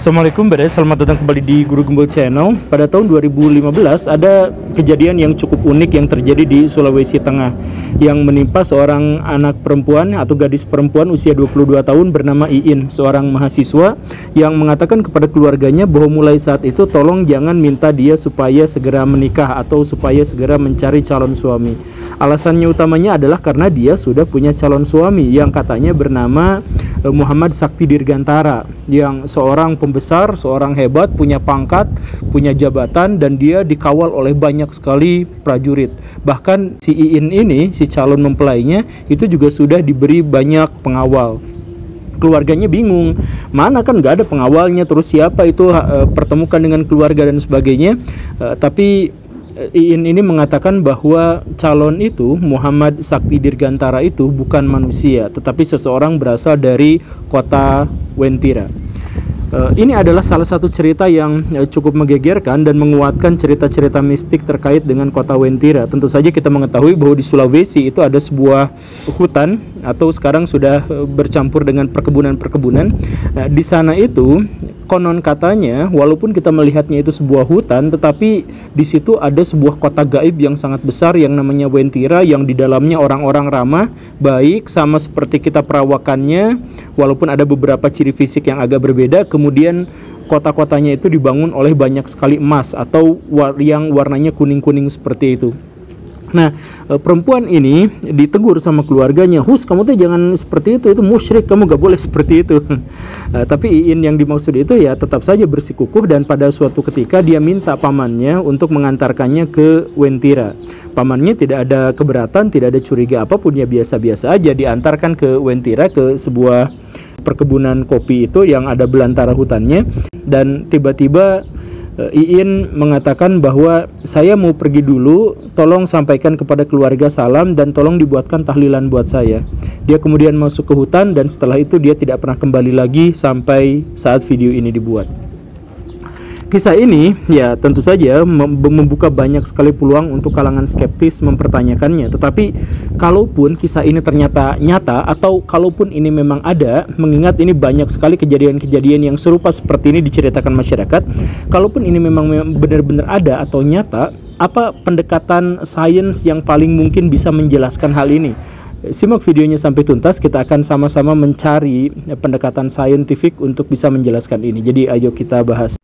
Assalamualaikum, selamat datang kembali di Guru Gembul Channel. Pada tahun 2015 ada kejadian yang cukup unik yang terjadi di Sulawesi Tengah yang menimpa seorang anak perempuan atau gadis perempuan usia 22 tahun bernama Iin, seorang mahasiswa yang mengatakan kepada keluarganya bahwa mulai saat itu tolong jangan minta dia supaya segera menikah atau supaya segera mencari calon suami. Alasannya utamanya adalah karena dia sudah punya calon suami yang katanya bernama Muhammad Sakti Dirgantara, yang seorang pembesar, seorang hebat, punya pangkat, punya jabatan, dan dia dikawal oleh banyak sekali prajurit. Bahkan si Iin ini, si calon mempelainya, itu juga sudah diberi banyak pengawal. Keluarganya bingung, mana kan gak ada pengawalnya, terus siapa itu pertemukan dengan keluarga dan sebagainya. Tapi Iin ini mengatakan bahwa calon itu, Muhammad Sakti Dirgantara itu bukan manusia, tetapi seseorang berasal dari kota Wentira. Ini adalah salah satu cerita yang cukup menggegerkan dan menguatkan cerita-cerita mistik terkait dengan kota Wentira. Tentu saja kita mengetahui bahwa di Sulawesi itu ada sebuah hutan atau sekarang sudah bercampur dengan perkebunan-perkebunan. Di sana itu konon katanya, walaupun kita melihatnya itu sebuah hutan, tetapi di situ ada sebuah kota gaib yang sangat besar yang namanya Wentira, yang di dalamnya orang-orang ramah, baik, sama seperti kita perawakannya, walaupun ada beberapa ciri fisik yang agak berbeda. Kemudian kota-kotanya itu dibangun oleh banyak sekali emas atau yang warnanya kuning-kuning seperti itu. Nah, perempuan ini ditegur sama keluarganya, "Hus, kamu tuh jangan seperti itu musyrik, kamu gak boleh seperti itu." Tapi Iin yang dimaksud itu ya tetap saja bersikukuh, dan pada suatu ketika dia minta pamannya untuk mengantarkannya ke Wentira. Pamannya tidak ada keberatan, tidak ada curiga apapun, ya biasa-biasa aja diantarkan ke Wentira, ke sebuah perkebunan kopi itu yang ada belantara hutannya. Dan tiba-tiba Iin mengatakan bahwa saya mau pergi dulu, tolong sampaikan kepada keluarga salam dan tolong dibuatkan tahlilan buat saya. Dia kemudian masuk ke hutan dan setelah itu dia tidak pernah kembali lagi sampai saat video ini dibuat. Kisah ini ya tentu saja membuka banyak sekali peluang untuk kalangan skeptis mempertanyakannya. Tetapi kalaupun kisah ini ternyata nyata atau kalaupun ini memang ada, mengingat ini banyak sekali kejadian-kejadian yang serupa seperti ini diceritakan masyarakat, kalaupun ini memang benar-benar ada atau nyata, apa pendekatan sains yang paling mungkin bisa menjelaskan hal ini? Simak videonya sampai tuntas, kita akan sama-sama mencari pendekatan saintifik untuk bisa menjelaskan ini. Jadi ayo kita bahas.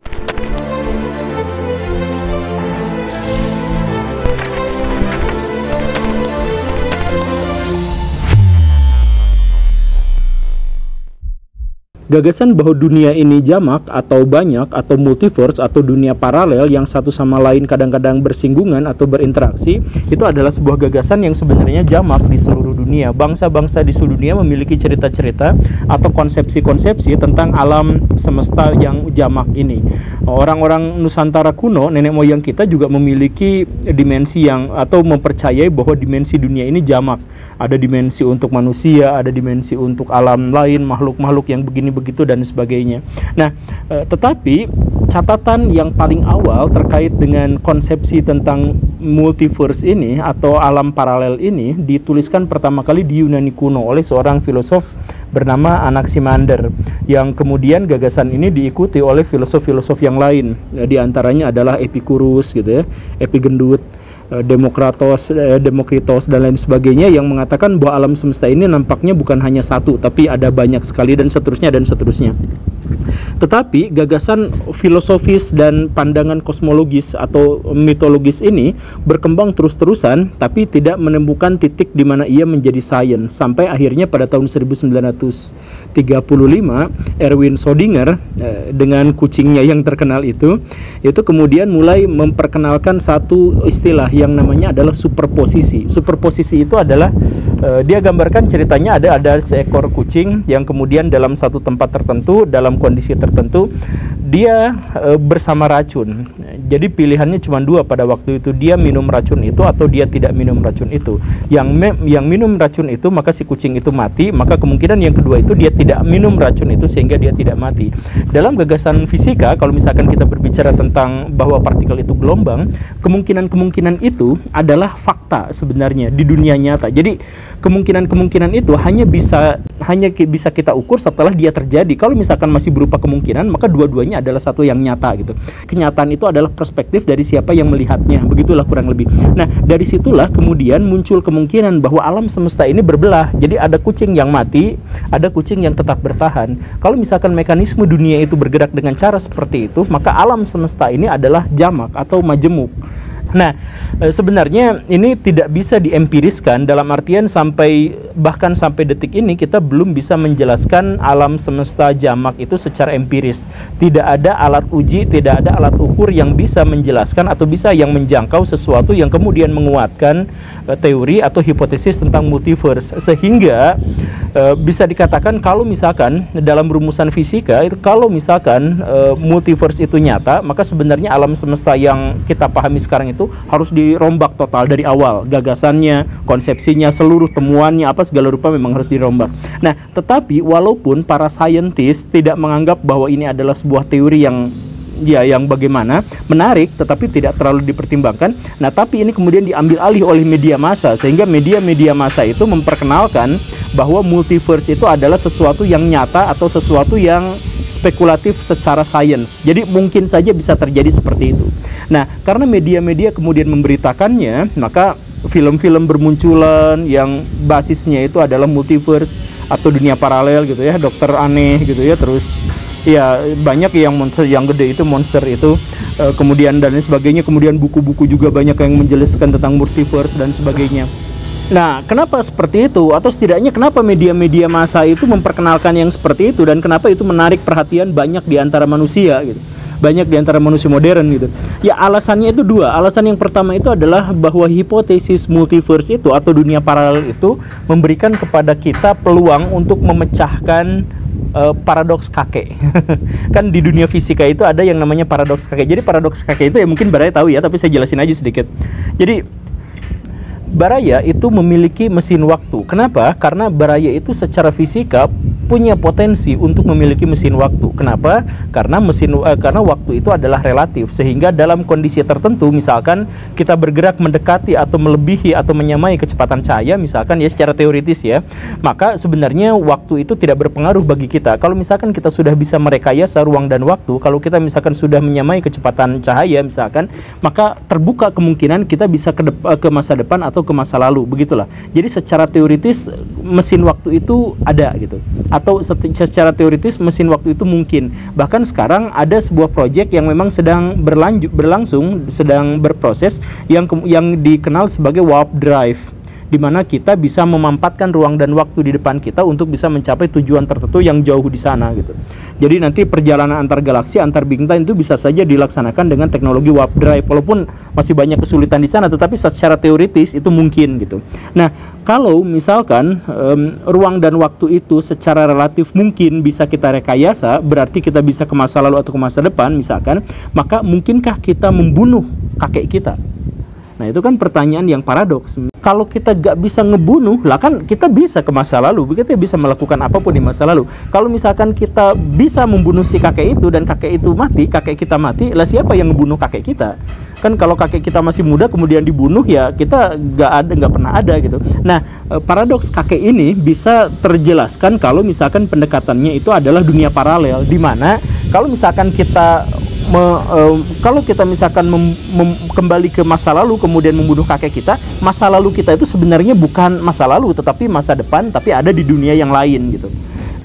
Gagasan bahwa dunia ini jamak atau banyak atau multiverse atau dunia paralel yang satu sama lain kadang-kadang bersinggungan atau berinteraksi, itu adalah sebuah gagasan yang sebenarnya jamak di seluruh dunia. Bangsa-bangsa di seluruh dunia memiliki cerita-cerita atau konsepsi-konsepsi tentang alam semesta yang jamak ini. Orang-orang Nusantara kuno, nenek moyang kita juga memiliki dimensi yang atau mempercayai bahwa dimensi dunia ini jamak. Ada dimensi untuk manusia, ada dimensi untuk alam lain, makhluk-makhluk yang begini-begitu dan sebagainya. Nah, tetapi catatan yang paling awal terkait dengan konsepsi tentang multiverse ini atau alam paralel ini dituliskan pertama kali di Yunani kuno oleh seorang filosof bernama Anaximander, yang kemudian gagasan ini diikuti oleh filosof-filosof yang lain. Di antaranya adalah Epicurus gitu ya, Epigendut, Demokritos dan lain sebagainya, yang mengatakan bahwa alam semesta ini nampaknya bukan hanya satu tapi ada banyak sekali dan seterusnya dan seterusnya. Tetapi gagasan filosofis dan pandangan kosmologis atau mitologis ini berkembang terus-terusan tapi tidak menemukan titik di mana ia menjadi sains, sampai akhirnya pada tahun 1935 Erwin Schrödinger dengan kucingnya yang terkenal itu kemudian mulai memperkenalkan satu istilah yang namanya adalah superposisi. Superposisi itu adalah dia gambarkan ceritanya ada seekor kucing yang kemudian dalam satu tempat tertentu, dalam kondisi tertentu, dia bersama racun. Jadi pilihannya cuma dua pada waktu itu, dia minum racun itu atau dia tidak minum racun itu. Yang minum racun itu maka si kucing itu mati, maka kemungkinan yang kedua itu dia tidak minum racun itu sehingga dia tidak mati. Dalam gagasan fisika, kalau misalkan kita berbicara tentang bahwa partikel itu gelombang, kemungkinan-kemungkinan itu adalah fakta sebenarnya di dunia nyata. Jadi kemungkinan-kemungkinan itu hanya bisa kita ukur setelah dia terjadi. Kalau misalkan masih berupa kemungkinan, maka dua-duanya adalah satu yang nyata gitu. Kenyataan itu adalah perspektif dari siapa yang melihatnya, begitulah kurang lebih. Nah, dari situlah kemudian muncul kemungkinan bahwa alam semesta ini berbelah. Jadi ada kucing yang mati, ada kucing yang tetap bertahan. Kalau misalkan mekanisme dunia itu bergerak dengan cara seperti itu, maka alam semesta ini adalah jamak atau majemuk. Nah, sebenarnya ini tidak bisa diempiriskan, dalam artian bahkan sampai detik ini kita belum bisa menjelaskan alam semesta jamak itu secara empiris. Tidak ada alat uji, tidak ada alat ukur yang bisa menjelaskan atau bisa yang menjangkau sesuatu yang kemudian menguatkan teori atau hipotesis tentang multiverse. Sehingga bisa dikatakan kalau misalkan dalam rumusan fisika itu, kalau misalkan multiverse itu nyata, maka sebenarnya alam semesta yang kita pahami sekarang itu harus dirombak total dari awal, gagasannya, konsepsinya, seluruh temuannya apa segala rupa memang harus dirombak. Nah, tetapi walaupun para saintis tidak menganggap bahwa ini adalah sebuah teori yang bagaimana menarik, tetapi tidak terlalu dipertimbangkan. Nah, tapi ini kemudian diambil alih oleh media massa, sehingga media massa itu memperkenalkan bahwa multiverse itu adalah sesuatu yang nyata atau sesuatu yang spekulatif secara sains. Jadi mungkin saja bisa terjadi seperti itu. Nah, karena media-media kemudian memberitakannya, maka film-film bermunculan yang basisnya itu adalah multiverse atau dunia paralel gitu ya, dokter aneh gitu ya, terus ya banyak yang monster yang gede itu, monster itu, kemudian dan lain sebagainya, kemudian buku-buku juga banyak yang menjelaskan tentang multiverse dan sebagainya. Nah, kenapa seperti itu? Atau setidaknya kenapa media-media massa itu memperkenalkan yang seperti itu, dan kenapa itu menarik perhatian banyak di antara manusia gitu, banyak di antara manusia modern gitu. Ya, alasannya itu dua. Alasan yang pertama itu adalah bahwa hipotesis multiverse itu atau dunia paralel itu memberikan kepada kita peluang untuk memecahkan paradoks kakek. Kan di dunia fisika itu ada yang namanya paradoks kakek. Jadi paradoks kakek itu ya mungkin Baraya tahu ya, tapi saya jelasin aja sedikit. Jadi Baraya itu memiliki mesin waktu. Kenapa? Karena Baraya itu secara fisika punya potensi untuk memiliki mesin waktu. Kenapa? Karena waktu itu adalah relatif, sehingga dalam kondisi tertentu, misalkan kita bergerak mendekati atau melebihi atau menyamai kecepatan cahaya, misalkan ya secara teoritis ya, maka sebenarnya waktu itu tidak berpengaruh bagi kita. Kalau misalkan kita sudah bisa merekayasa ruang dan waktu, kalau kita misalkan sudah menyamai kecepatan cahaya misalkan, maka terbuka kemungkinan kita bisa ke masa depan atau ke masa lalu, begitulah. Jadi secara teoritis mesin waktu itu ada gitu, atau secara teoritis mesin waktu itu mungkin. Bahkan sekarang ada sebuah proyek yang memang sedang berlangsung, sedang berproses, yang dikenal sebagai warp drive, di mana kita bisa memampatkan ruang dan waktu di depan kita untuk bisa mencapai tujuan tertentu yang jauh di sana gitu. Jadi nanti perjalanan antar galaksi, antar bintang itu bisa saja dilaksanakan dengan teknologi warp drive, walaupun masih banyak kesulitan di sana, tetapi secara teoritis itu mungkin gitu. Nah, kalau misalkan ruang dan waktu itu secara relatif mungkin bisa kita rekayasa, berarti kita bisa ke masa lalu atau ke masa depan misalkan, maka mungkinkah kita membunuh kakek kita? Nah, itu kan pertanyaan yang paradoks. Kalau kita gak bisa ngebunuh, lah kan kita bisa ke masa lalu, kita bisa melakukan apapun di masa lalu. Kalau misalkan kita bisa membunuh si kakek itu dan kakek itu mati, kakek kita mati, lah siapa yang ngebunuh kakek kita? Kan kalau kakek kita masih muda kemudian dibunuh, ya kita gak pernah ada gitu. Nah, paradoks kakek ini bisa terjelaskan kalau misalkan pendekatannya itu adalah dunia paralel, di mana kalau misalkan kita misalkan kembali ke masa lalu kemudian membunuh kakek kita, masa lalu kita itu sebenarnya bukan masa lalu tetapi masa depan, tapi ada di dunia yang lain gitu.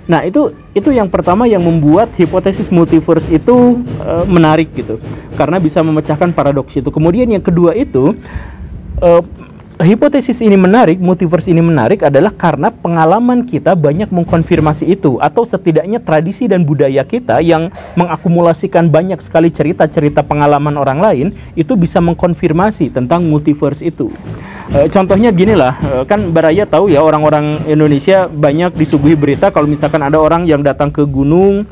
Nah, itu yang pertama yang membuat hipotesis multiverse itu menarik gitu, karena bisa memecahkan paradoks itu. Kemudian yang kedua itu, hipotesis ini menarik, multiverse ini menarik adalah karena pengalaman kita banyak mengkonfirmasi itu, atau setidaknya tradisi dan budaya kita yang mengakumulasikan banyak sekali cerita-cerita pengalaman orang lain itu bisa mengkonfirmasi tentang multiverse itu. Contohnya ginilah, kan Baraya tahu ya, orang-orang Indonesia banyak disuguhi berita kalau misalkan ada orang yang datang ke gunung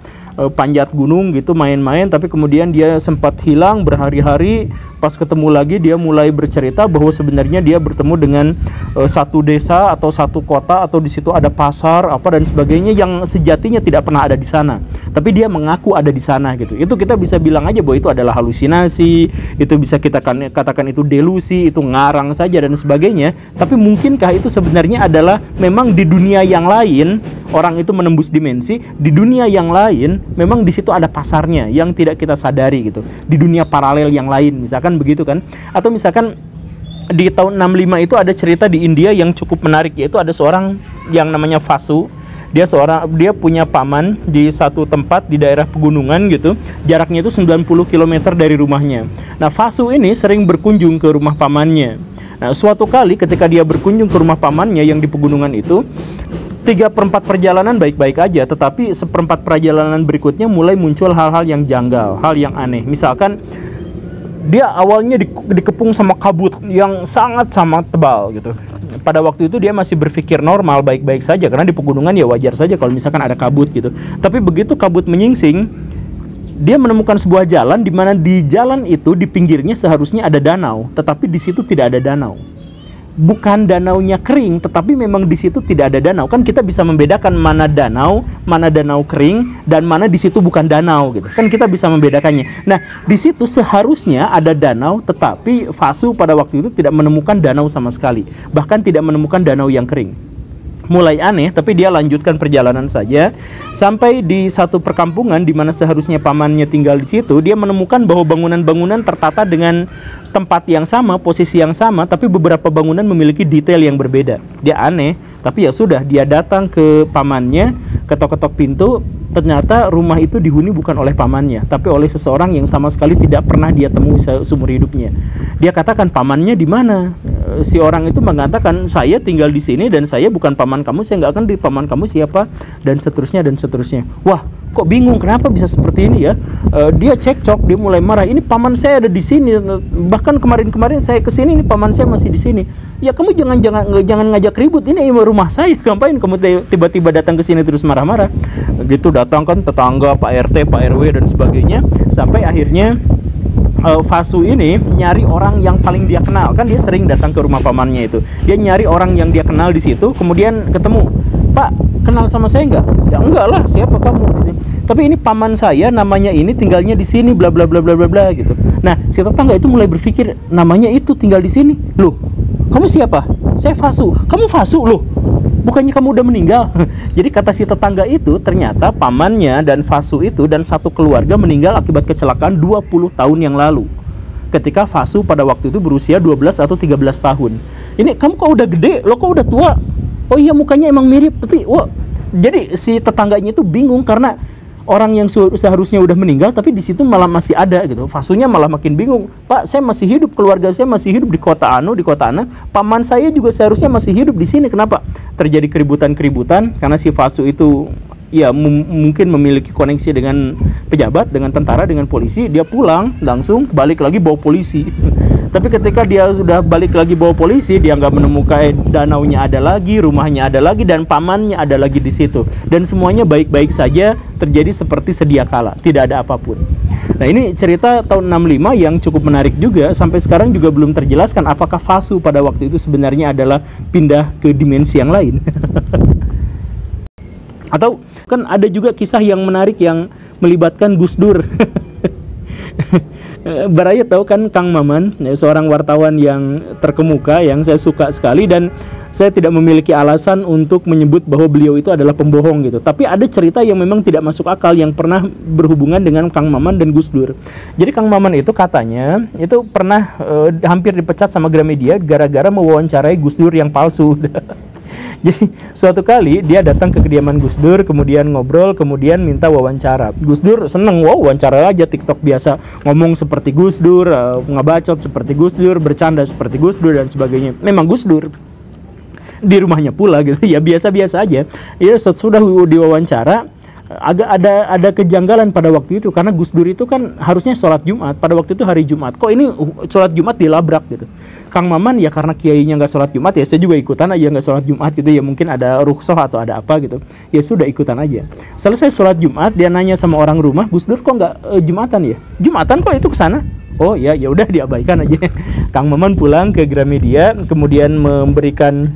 panjat gunung gitu, main-main, tapi kemudian dia sempat hilang berhari-hari. Pas ketemu lagi dia mulai bercerita bahwa sebenarnya dia bertemu dengan satu desa atau satu kota, atau di situ ada pasar apa dan sebagainya yang sejatinya tidak pernah ada di sana, tapi dia mengaku ada di sana gitu. Itu kita bisa bilang aja bahwa itu adalah halusinasi, itu bisa kita katakan itu delusi, itu ngarang saja dan sebagainya. Tapi mungkinkah itu sebenarnya adalah memang di dunia yang lain orang itu menembus dimensi, di dunia yang lain memang di situ ada pasarnya yang tidak kita sadari gitu, di dunia paralel yang lain misalkan begitu kan. Atau misalkan di tahun 65 itu ada cerita di India yang cukup menarik, yaitu ada seorang yang namanya Vasu. Dia punya paman di satu tempat di daerah pegunungan gitu, jaraknya itu 90 km dari rumahnya. Nah, Vasu ini sering berkunjung ke rumah pamannya. Nah, suatu kali ketika dia berkunjung ke rumah pamannya yang di pegunungan itu, 3/4 perjalanan baik-baik aja, tetapi 1/4 perjalanan berikutnya mulai muncul hal-hal yang janggal, hal yang aneh. Misalkan dia awalnya dikepung sama kabut yang sangat tebal gitu. Pada waktu itu dia masih berpikir normal, baik-baik saja, karena di pegunungan ya wajar saja kalau misalkan ada kabut gitu. Tapi begitu kabut menyingsing, dia menemukan sebuah jalan di mana di jalan itu di pinggirnya seharusnya ada danau, tetapi di situ tidak ada danau. Bukan danaunya kering, tetapi memang di situ tidak ada danau. Kan kita bisa membedakan mana danau kering, dan mana di situ bukan danau gitu. Kan kita bisa membedakannya. Nah, di situ seharusnya ada danau, tetapi Vasu pada waktu itu tidak menemukan danau sama sekali. Bahkan tidak menemukan danau yang kering. Mulai aneh, tapi dia lanjutkan perjalanan saja sampai di satu perkampungan di mana seharusnya pamannya tinggal di situ. Dia menemukan bahwa bangunan-bangunan tertata dengan tempat yang sama, posisi yang sama, tapi beberapa bangunan memiliki detail yang berbeda. Dia aneh, tapi ya sudah, dia datang ke pamannya, ketok-ketok pintu. Ternyata rumah itu dihuni bukan oleh pamannya, tapi oleh seseorang yang sama sekali tidak pernah dia temui seumur hidupnya. Dia katakan, pamannya di mana? Si orang itu mengatakan, saya tinggal di sini dan saya bukan paman kamu, saya nggak akan di paman kamu siapa, dan seterusnya dan seterusnya. Wah, kok bingung kenapa bisa seperti ini ya? Dia cekcok, dia mulai marah. Ini paman saya ada di sini, bahkan kemarin-kemarin saya kesini, ini paman saya masih di sini. Ya kamu jangan ngajak ribut, ini rumah saya, ngapain kamu tiba-tiba datang ke sini terus marah-marah? Gitu, datang kan tetangga, Pak RT, Pak RW dan sebagainya, sampai akhirnya Vasu ini nyari orang yang paling dia kenal. Kan dia sering datang ke rumah pamannya itu. Dia nyari orang yang dia kenal di situ, kemudian ketemu. Pak, kenal sama saya nggak? Ya enggak lah, siapa kamu di sini? Tapi ini paman saya, namanya ini, tinggalnya di sini, bla bla bla bla bla bla gitu. Nah, si tetangga itu mulai berpikir, namanya itu tinggal di sini. Loh, kamu siapa? Saya Vasu. Kamu Vasu loh? Bukannya kamu udah meninggal? Jadi kata si tetangga itu, ternyata pamannya dan Vasu itu dan satu keluarga meninggal akibat kecelakaan 20 tahun yang lalu. Ketika Vasu pada waktu itu berusia 12 atau 13 tahun. Ini kamu kok udah gede, lo kok udah tua? Oh iya, mukanya emang mirip, tapi wah. Jadi si tetangganya itu bingung karena orang yang seharusnya udah meninggal, tapi di situ malah masih ada gitu. Vasunya malah makin bingung. Pak, saya masih hidup, keluarga saya masih hidup di kota Anu, di kota Ana. Paman saya juga seharusnya masih hidup di sini. Kenapa? Terjadi keributan-keributan karena si Vasu itu ya mungkin memiliki koneksi dengan pejabat, dengan tentara, dengan polisi. Dia pulang langsung balik lagi bawa polisi. Tapi ketika dia sudah balik lagi bawa polisi, dia nggak menemukan danaunya ada lagi, rumahnya ada lagi, dan pamannya ada lagi di situ. Dan semuanya baik-baik saja, terjadi seperti sedia kala, tidak ada apapun. Nah, ini cerita tahun 65 yang cukup menarik juga. Sampai sekarang juga belum terjelaskan apakah Vasu pada waktu itu sebenarnya adalah pindah ke dimensi yang lain. Atau kan ada juga kisah yang menarik yang melibatkan Gus Dur. Baraya tahu kan Kang Maman, seorang wartawan yang terkemuka yang saya suka sekali, dan saya tidak memiliki alasan untuk menyebut bahwa beliau itu adalah pembohong gitu. Tapi ada cerita yang memang tidak masuk akal yang pernah berhubungan dengan Kang Maman dan Gus Dur. Jadi Kang Maman itu katanya itu pernah hampir dipecat sama Gramedia gara-gara mewawancarai Gus Dur yang palsu. Jadi suatu kali dia datang ke kediaman Gus Dur, kemudian ngobrol, kemudian minta wawancara. Gus Dur seneng, wow, wawancara aja, TikTok biasa, ngomong seperti Gus Dur, ngebacot seperti Gus Dur, bercanda seperti Gus Dur dan sebagainya. Memang Gus Dur di rumahnya pula gitu ya, biasa-biasa aja. Ya, sesudah diwawancara agak ada kejanggalan pada waktu itu karena Gus Dur itu kan harusnya sholat Jumat pada waktu itu hari Jumat, kok ini sholat Jumat dilabrak gitu. Kang Maman ya karena kiainya nggak sholat Jumat ya saya juga ikutan aja nggak sholat Jumat gitu ya, mungkin ada rukhsah atau ada apa gitu ya sudah ikutan aja. Selesai sholat Jumat dia nanya sama orang rumah, Gus Dur kok nggak Jumatan ya, Jumatan kok itu kesana. Oh ya ya udah diabaikan aja. Kang Maman pulang ke Gramedia kemudian memberikan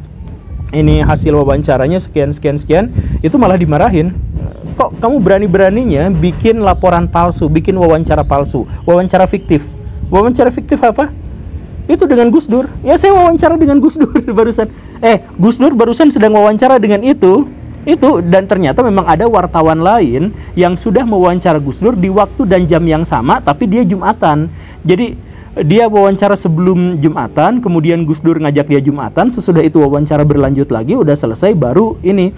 ini hasil wawancaranya sekian, itu malah dimarahin. Kok kamu berani-beraninya bikin laporan palsu, bikin wawancara palsu, wawancara fiktif. Wawancara fiktif apa? Itu dengan Gus Dur. Ya saya wawancara dengan Gus Dur barusan. Gus Dur barusan sedang wawancara dengan itu dan ternyata memang ada wartawan lain yang sudah mewawancara Gus Dur di waktu dan jam yang sama tapi dia Jumatan. Jadi dia wawancara sebelum Jumatan, kemudian Gus Dur ngajak dia Jumatan, sesudah itu wawancara berlanjut lagi, udah selesai baru ini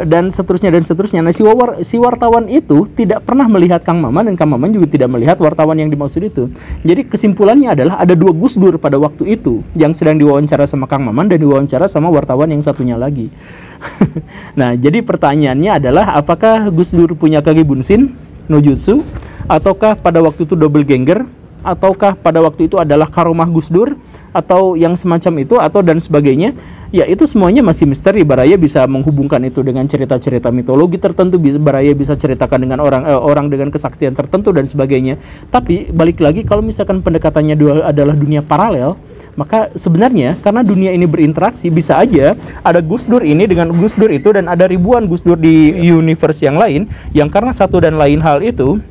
dan seterusnya. Nah si wartawan itu tidak pernah melihat Kang Maman dan Kang Maman juga tidak melihat wartawan yang dimaksud itu. Jadi kesimpulannya adalah ada dua Gus Dur pada waktu itu yang sedang diwawancara sama Kang Maman dan diwawancara sama wartawan yang satunya lagi. Nah jadi pertanyaannya adalah apakah Gus Dur punya kage bunsin, no jutsu, ataukah pada waktu itu double ganger, ataukah pada waktu itu adalah karomah Gus Dur atau yang semacam itu atau dan sebagainya. Ya itu semuanya masih misteri. Baraya bisa menghubungkan itu dengan cerita-cerita mitologi tertentu, Baraya bisa ceritakan dengan orang dengan kesaktian tertentu dan sebagainya. Tapi balik lagi kalau misalkan pendekatannya adalah dunia paralel, maka sebenarnya karena dunia ini berinteraksi bisa aja ada Gus Dur ini dengan Gus Dur itu dan ada ribuan Gus Dur di universe yang lain yang karena satu dan lain hal itu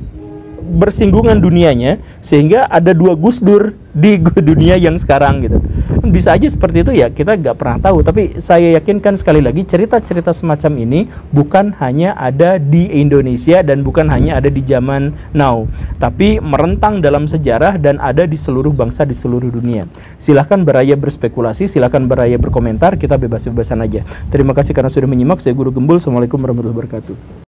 bersinggungan dunianya sehingga ada dua Gus Dur di dunia yang sekarang gitu. Bisa aja seperti itu ya, kita nggak pernah tahu. Tapi saya yakinkan sekali lagi cerita-cerita semacam ini bukan hanya ada di Indonesia dan bukan hanya ada di zaman now, tapi merentang dalam sejarah dan ada di seluruh bangsa di seluruh dunia. Silahkan Baraya berspekulasi, silahkan Baraya berkomentar, kita bebas-bebasan aja. Terima kasih karena sudah menyimak. Saya Guru Gembul. Assalamualaikum warahmatullahi wabarakatuh.